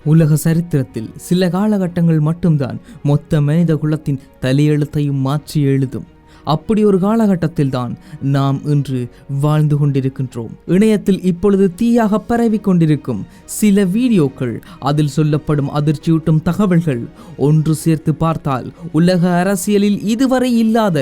உலக சரித்திரத்தில் சில காலகட்டங்கள் மட்டும்தான் மொத்த மனித குலத்தின் தலையெழுத்தையும் மாற்றி எழுதும். அப்படி ஒரு காலகட்டத்தில் தான் நாம் இன்று வாழ்ந்து கொண்டிருக்கின்றோம். இணையத்தில் இப்பொழுது தீயாக பரவி கொண்டிருக்கும் சில வீடியோக்கள், அதில் சொல்லப்படும் அதிர்ச்சியூட்டும் தகவல்கள் ஒன்று சேர்த்து பார்த்தால் உலக அரசியலில் இதுவரை இல்லாத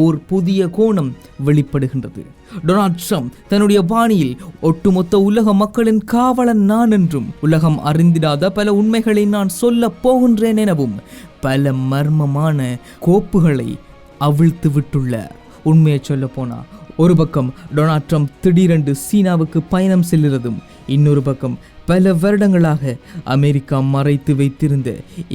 ஓர் புதிய கோணம் வெளிப்படுகின்றது. டொனால்ட் ட்ரம்ப் தன்னுடைய பாணியில் ஒட்டுமொத்த உலக மக்களின் காவலன் நான் என்றும், உலகம் அறிந்திடாத பல உண்மைகளை நான் சொல்ல போகின்றேன் எனவும் பல மர்மமான கோப்புகளை அவிழ்த்து விட்டுள்ளார். உண்மையை சொல்ல போனா, ஒரு பக்கம் டொனால்ட் ட்ரம்ப் திடீரென்று சீனாவுக்கு பயணம் செல்கிறதும், இன்னொரு பக்கம் பல வருடங்களாக அமெரிக்கா மறைத்து வைத்திருந்த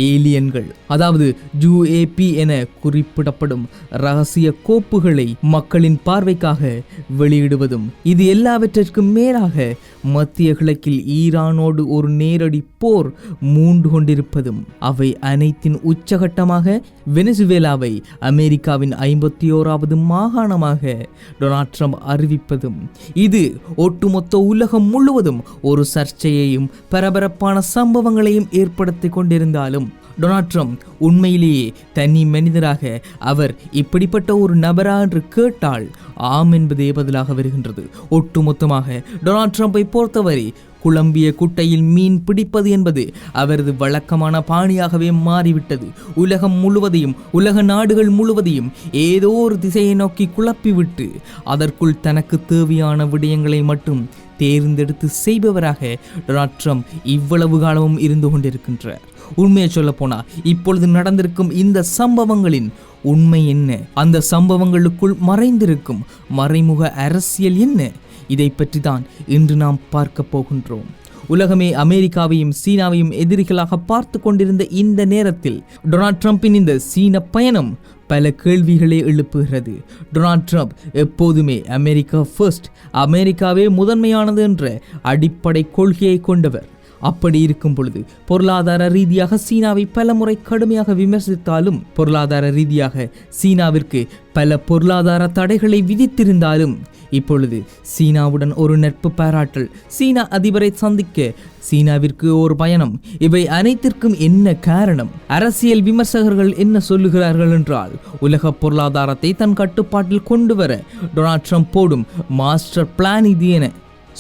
ஏலியன்கள், அதாவது UAP என குறிப்பிடப்படும் ரகசிய கோப்புகளை மக்களின் பார்வைக்காக வெளியிடுவதும், இது எல்லாவற்றிற்கும் மேலாக மத்திய கிழக்கில் ஈரானோடு ஒரு நேரடி போர் மூண்டு கொண்டிருப்பதும், அவை அனைத்தின் உச்சகட்டமாக வெனிசுவேலாவை அமெரிக்காவின் 51வது மாகாணமாக டொனால்ட் ட்ரம்ப் அறிவிப்பதும், இது ஒட்டுமொத்த உலகம் முழுவதும் ஒரு சர்ச்சையையும் பரபரப்பான சம்பவங்களையும் ஏற்படுத்தி கொண்டிருந்தாலும், டொனால்ட் ட்ரம்ப் உண்மையிலேயே தனி மனிதராக அவர் இப்படிப்பட்ட ஒரு நபரா என்று கேட்டால் ஆம் என்பதே பதிலாக வருகின்றது. ஒட்டுமொத்தமாக டொனால்ட் ட்ரம்பை பொறுத்தவரை குழம்பிய குட்டையில் மீன் பிடிப்பது என்பது அவரது வழக்கமான பாணியாகவே மாறிவிட்டது. உலகம் முழுவதையும், உலக நாடுகள் முழுவதையும் ஏதோ ஒரு திசையை நோக்கி குழப்பிவிட்டு அதற்குள் தனக்கு தேவையான விடயங்களை மட்டும் தேர்ந்தெடுத்து செய்பவராக டொனால்ட் ட்ரம்ப் இவ்வளவு காலமும் இருந்து கொண்டிருக்கின்றார். உண்மையை சொல்ல போனா, இப்பொழுது நடந்திருக்கும் இந்த சம்பவங்களின் உண்மை என்ன, அந்த சம்பவங்களுக்குள் மறைந்திருக்கும் மறைமுக அரசியல் என்ன, இதை பற்றி தான் இன்று நாம் பார்க்க போகின்றோம். உலகமே அமெரிக்காவையும் சீனாவையும் எதிரிகளாக பார்த்து கொண்டிருந்த இந்த நேரத்தில் டொனால்ட் ட்ரம்பின் இந்த சீன பயணம் பல கேள்விகளை எழுப்புகிறது. டொனால்ட் ட்ரம்ப் எப்போதுமே அமெரிக்கா ஃபர்ஸ்ட், அமெரிக்காவே முதன்மையானது என்ற அடிப்படை கொள்கையை கொண்டவர். அப்படி இருக்கும் பொழுது பொருளாதார ரீதியாக சீனாவை பல முறை கடுமையாக விமர்சித்தாலும், பொருளாதார ரீதியாக சீனாவிற்கு பல பொருளாதார தடைகளை விதித்திருந்தாலும், இப்பொழுது சீனாவுடன் ஒரு நட்பு பாராட்டல், சீனா அதிபரை சந்திக்க சீனாவிற்கு ஒரு பயணம், இவை அனைத்திற்கும் என்ன காரணம்? அரசியல் விமர்சகர்கள் என்ன சொல்லுகிறார்கள் என்றால், உலக பொருளாதாரத்தை தன் கட்டுப்பாட்டில் கொண்டு வர டொனால்ட் ட்ரம்ப் போடும் மாஸ்டர் பிளான் இது என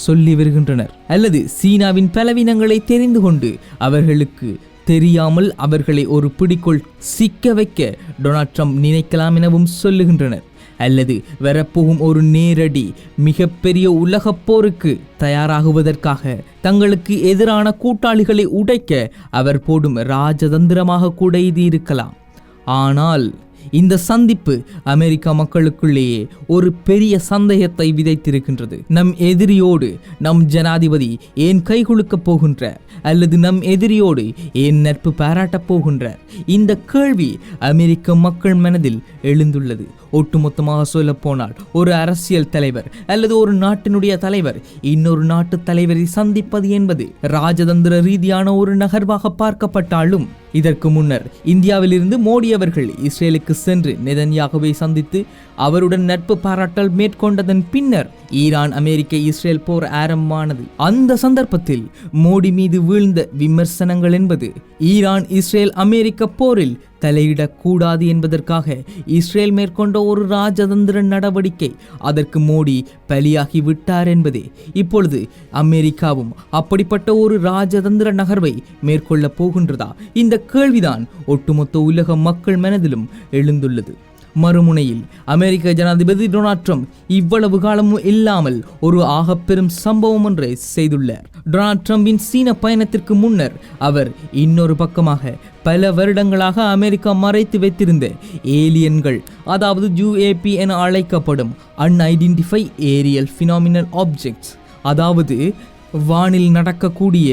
சொல்லி வருகின்றனர். அல்லது சீனாவின் பலவீனங்களை தெரிந்து கொண்டு அவர்களுக்கு தெரியாமல் அவர்களை ஒரு பிடிக்குள் சிக்க வைக்க டொனால்ட் ட்ரம்ப் நினைக்கலாம் எனவும் சொல்லுகின்றனர். அல்லது வரப்போகும் ஒரு நேரடி மிகப்பெரிய உலகப் போருக்கு தயாராகுவதற்காக தங்களுக்கு எதிரான கூட்டாளிகளை உடைக்க அவர் போடும் ராஜதந்திரமாக கூட இது இருக்கலாம். ஆனால் இந்த சந்திப்பு அமெரிக்கா மக்களுக்குள்ளேயே ஒரு பெரிய சந்தேகத்தை விதைத்திருக்கின்றது. நம் எதிரியோடு நம் ஜனாதிபதி ஏன் கைகுலுக்கப் போகின்றார், அல்லது நம் எதிரியோடு ஏன் நட்பு பாராட்டப் போகின்றார்? இந்த கேள்வி அமெரிக்க மக்கள் மனதில் எழுந்துள்ளது. ஒட்டுமொத்தமாக சொல்ல போனால், ஒரு அரசியல் தலைவர் அல்லது ஒரு நாட்டினுடைய தலைவர் இன்னொரு நாட்டு தலைவரை சந்திப்பது என்பது ராஜதந்திர ரீதியான ஒரு நகர்வாக பார்க்கப்பட்டாலும், இதற்கு முன்னர் இந்தியாவிலிருந்து மோடி அவர்கள் இஸ்ரேலுக்கு சென்று நெதன்யாகுவை சந்தித்து அவருடன் நட்பு பாராட்டல் மேற்கொண்டதன் பின்னர் ஈரான் அமெரிக்க இஸ்ரேல் போர் ஆரம்பமானது. அந்த சந்தர்ப்பத்தில் மோடி மீது வீழ்ந்த விமர்சனங்கள் என்பது ஈரான் இஸ்ரேல் அமெரிக்க போரில் தலையிடக்கூடாது என்பதற்காக இஸ்ரேல் மேற்கொண்ட ஒரு ராஜதந்திர நடவடிக்கை, அதற்கு மோடி பலியாகி விட்டார் என்பதே. இப்பொழுது அமெரிக்காவும் அப்படிப்பட்ட ஒரு ராஜதந்திர நகர்வை மேற்கொள்ள போகின்றதா? இந்த கேள்விதான் ஒட்டுமொத்த உலக மக்கள் மனதிலும் எழுந்துள்ளது. மறுமுனையில் அமெரிக்க ஜனாதிபதி டொனால்ட் ட்ரம்ப் இவ்வளவு காலமும் இல்லாமல் ஒரு ஆகப்பெரும் சம்பவம் ஒன்றை செய்துள்ளார். டொனால்ட் ட்ரம்பின் சீன பயணத்திற்கு முன்னர் அவர் இன்னொரு பக்கமாக பல வருடங்களாக அமெரிக்கா மறைத்து வைத்திருந்த ஏலியன்கள், அதாவது UAP என அழைக்கப்படும் அன்ஐடென்டிஃபை ஏரியல் ஃபினாமினல் ஆப்ஜெக்ட்ஸ், அதாவது வானில் நடக்கக்கூடிய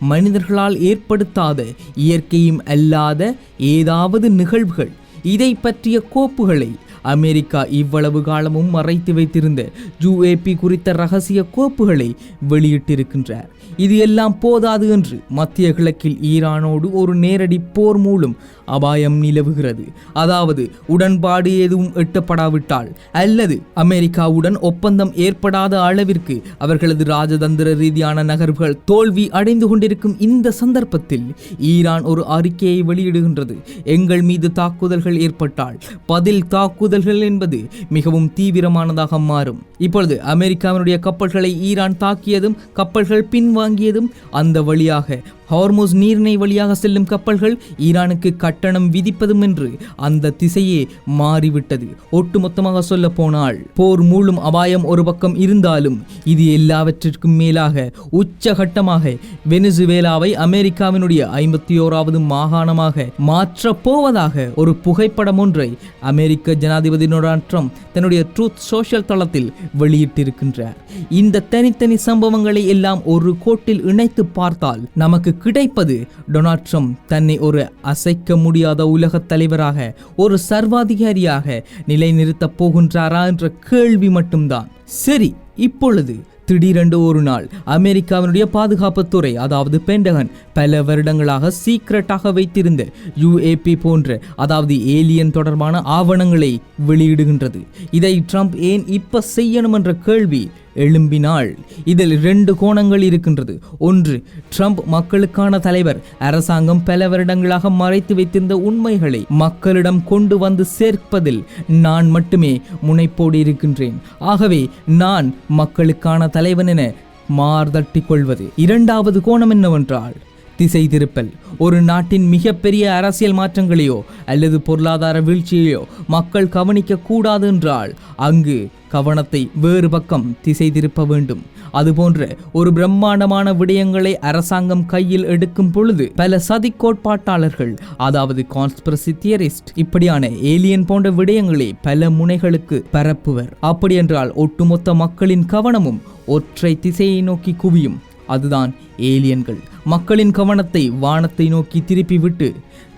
மனிதர்களால் ஏற்படுத்தாத இயற்கையும் அல்லாத ஏதாவது நிகழ்வுகள், இதை பற்றிய கோப்புகளை அமெரிக்கா இவ்வளவு காலமும் மறைத்து வைத்திருந்த UAP குறித்த ரகசிய கோப்புகளை வெளியிட்டிருக்கின்றார். இது எல்லாம் போதாது என்று மத்திய கிழக்கில் ஈரானோடு ஒரு நேரடி போர் மூலம் அபாயம் நிலவுகிறது. அதாவது உடன்பாடு எதுவும் எட்டப்படாவிட்டால் அல்லது அமெரிக்காவுடன் ஒப்பந்தம் ஏற்படாத அளவிற்கு அவர்களது ராஜதந்திர ரீதியான நகர்வுகள் தோல்வி அடைந்து கொண்டிருக்கும் இந்த சந்தர்ப்பத்தில் ஈரான் ஒரு அறிக்கையை வெளியிடுகின்றது. எங்கள் மீது தாக்குதல்கள் ஏற்பட்டால் பதில் தாக்குதல்கள் என்பது மிகவும் தீவிரமானதாக மாறும். இப்பொழுது அமெரிக்காவினுடைய கப்பல்களை ஈரான் தாக்கியதும் கப்பல்கள் பின்வாங்கியதும் அந்த வழியாக ஹார்முஸ் நீரிணை வழியாக செல்லும் கப்பல்கள் ஈரானுக்கு கட்டணம் விதிப்பதும் என்று அந்த திசையே மாறிவிட்டது. ஒட்டுமொத்தமாக சொல்ல போனால் போர் மூலம் அபாயம் ஒரு பக்கம் இருந்தாலும் இது எல்லாவற்றிற்கும் மேலாக உச்சகட்டமாக வெனிசுவேலாவை அமெரிக்காவினுடைய 51வது மாகாணமாக மாற்றப் போவதாக ஒரு புகைப்படம் ஒன்றை அமெரிக்க ஜனாதிபதி டொனால்ட் ட்ரம்ப் தன்னுடைய ட்ரூத் சோஷியல் தளத்தில் வெளியிட்டிருக்கின்றார். இந்த தனித்தனி சம்பவங்களை எல்லாம் ஒரு கோட்டில் இணைத்து பார்த்தால் நமக்கு கிடைப்பது டொனால்ட் ட்ரம்ப் தன்னை ஒரு அசைக்க முடியாத உலக தலைவராக ஒரு சர்வாதிகாரியாக நிலைநிறுத்தப் போகின்றாரா என்ற கேள்வி மட்டும்தான். சரி, இப்பொழுது திடீரென்று ஒரு நாள் அமெரிக்காவினுடைய பாதுகாப்புத்துறை அதாவது பென்டகன் பல வருடங்களாக சீக்ரெட்டாக வைத்திருந்த UAP போன்ற அதாவது ஏலியன் தொடர்பான ஆவணங்களை வெளியிடுகின்றது. இதை ட்ரம்ப் ஏன் இப்ப செய்யணும் என்ற கேள்வி எழும்பினால் இதில் 2 கோணங்கள் இருக்கின்றது. ஒன்று, ட்ரம்ப் மக்களுக்கான தலைவர், அரசாங்கம் பல வருடங்களாக மறைத்து வைத்திருந்த உண்மைகளை மக்களிடம் கொண்டு வந்து சேர்ப்பதில் நான் மட்டுமே முனைப்போடு இருக்கின்றேன், ஆகவே நான் மக்களுக்கான தலைவன் என மார்தட்டிக் கொள்வது. 2வது கோணம் என்னவென்றால் திசை திருப்பல். ஒரு நாட்டின் மிகப்பெரிய அரசியல் மாற்றங்களையோ அல்லது பொருளாதார வீழ்ச்சியையோ மக்கள் கவனிக்க கூடாது என்றால் அங்கு கவனத்தை வேறு பக்கம் திசை திருப்ப வேண்டும். அதுபோன்ற ஒரு பிரம்மாண்டமான விடயங்களை அரசாங்கம் கையில் எடுக்கும் பொழுது பல சதி கோட்பாட்டாளர்கள் அதாவது கான்ஸ்பிரசி தியரிஸ்ட் இப்படியான ஏலியன் போன்ற விடயங்களை பல முனைகளுக்கு பரப்புவர். அப்படி என்றால் ஒட்டுமொத்த மக்களின் கவனமும் ஒற்றை திசையை நோக்கி குவியும். அதுதான் ஏலியன்கள். மக்களின் கவனத்தை வானத்தை நோக்கி திருப்பி விட்டு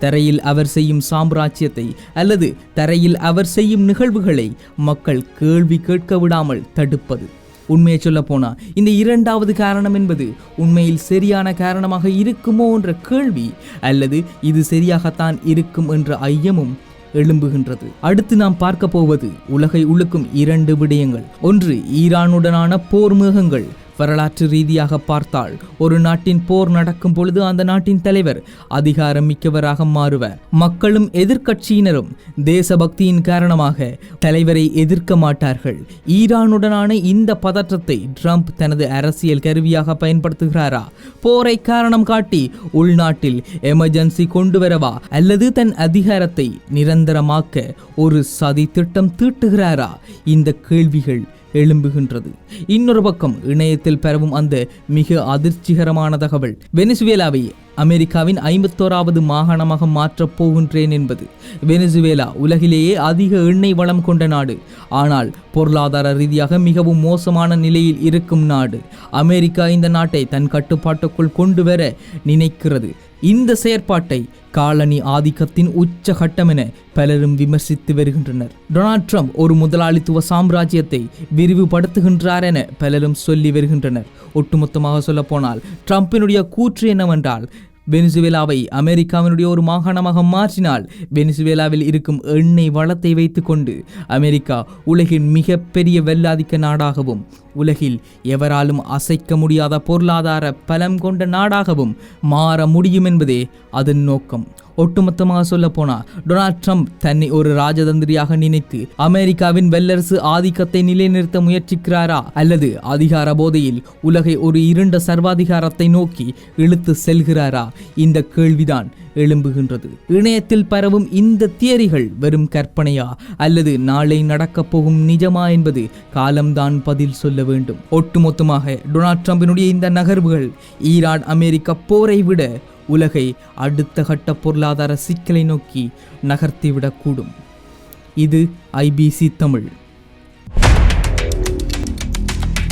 தரையில் அவர் செய்யும் சாம்ராஜ்யத்தை அல்லது தரையில் அவர் செய்யும் நிகழ்வுகளை மக்கள் கேள்வி கேட்க விடாமல் தடுப்பது. உண்மையை சொல்ல போனா இந்த 2வது காரணம் என்பது உண்மையில் சரியான காரணமாக இருக்குமோ என்ற கேள்வி அல்லது இது சரியாகத்தான் இருக்கும் என்ற ஐயமும் எழும்புகின்றது. அடுத்து நாம் பார்க்க போவது உலகை உழுக்கும் 2 விடயங்கள். ஒன்று, ஈரானுடனான போர் மேகங்கள். வரலாற்று ரீதியாக பார்த்தால் ஒரு நாட்டின் போர் நடக்கும் பொழுது அந்த நாட்டின் தலைவர் அதிகாரம் மிக்கவராக மாறுவார். மக்களும் எதிர்க்கட்சியினரும் தேசபக்தியின் காரணமாக தலைவரை எதிர்க்க மாட்டார்கள். ஈரானுடனான இந்த பதற்றத்தை ட்ரம்ப் தனது அரசியல் கருவியாக பயன்படுத்துகிறாரா? போரை காரணம் காட்டி உள்நாட்டில் எமர்ஜென்சி கொண்டு வரவா அல்லது தன் அதிகாரத்தை நிரந்தரமாக்க ஒரு சதி திட்டம் தீட்டுகிறாரா? இந்த கேள்விகள் எழும்புகின்றது. இன்னொரு பக்கம் இணையத்தில் பரவும் அந்த மிக அதிர்ச்சிகரமான தகவல் வெனிசுவேலாவை அமெரிக்காவின் 51வது மாகாணமாக மாற்றப் போகின்றேன் என்பது. வெனிசுவேலா உலகிலேயே அதிக எண்ணெய் வளம் கொண்ட நாடு, ஆனால் பொருளாதார ரீதியாக மிகவும் மோசமான நிலையில் இருக்கும் நாடு. அமெரிக்கா இந்த நாட்டை தன் கட்டுப்பாட்டுக்குள் கொண்டு வர நினைக்கிறது. இந்த செயற்பாட்டை காலனி ஆதிக்கத்தின் உச்சகட்டம் என பலரும் விமர்சித்து வருகின்றனர். டொனால்ட் ட்ரம்ப் ஒரு முதலாளித்துவ சாம்ராஜ்யத்தை விரிவுபடுத்துகின்றார் என பலரும் சொல்லி வருகின்றனர். ஒட்டுமொத்தமாக சொல்ல போனால் ட்ரம்பினுடைய கூற்று என்னவென்றால் வெனிசுவேலாவை அமெரிக்காவினுடைய ஒரு மாகாணமாக மாற்றினால் வெனிசுவேலாவில் இருக்கும் எண்ணெய் வளத்தை வைத்துக்கொண்டு அமெரிக்கா உலகின் மிகப்பெரிய வெள்ளாதிக்க நாடாகவும் உலகில் எவராலும் அசைக்க முடியாத பொருளாதார பலம் கொண்ட நாடாகவும் மாற முடியும் என்பதே அதன் நோக்கம். ஒட்டுமொத்தமாக சொல்ல போனா டொனால்ட் ட்ரம்ப் தன்னை ஒரு ராஜதந்திரியாக நினைத்து அமெரிக்காவின் வல்லரசு ஆதிக்கத்தை நிலைநிறுத்த முயற்சிக்கிறாரா அல்லது அதிகார போதையில் உலகை ஒரு இருண்ட சர்வாதிகாரத்தை நோக்கி இழுத்து செல்கிறாரா? இந்த கேள்விதான் எழும்புகின்றது. இணையத்தில் பரவும் இந்த தியரிகள் வெறும் கற்பனையா அல்லது நாளை நடக்கப் போகும் நிஜமா என்பது காலம்தான் பதில் சொல்ல வேண்டும். ஒட்டுமொத்தமாக டொனால்ட் ட்ரம்பினுடைய இந்த நகர்வுகள் ஈரான் அமெரிக்க போரை விட உலகை அடுத்த கட்ட பொருளாதார சிக்கலை நோக்கி நகர்த்திவிடக்கூடும். இது IBC தமிழ்.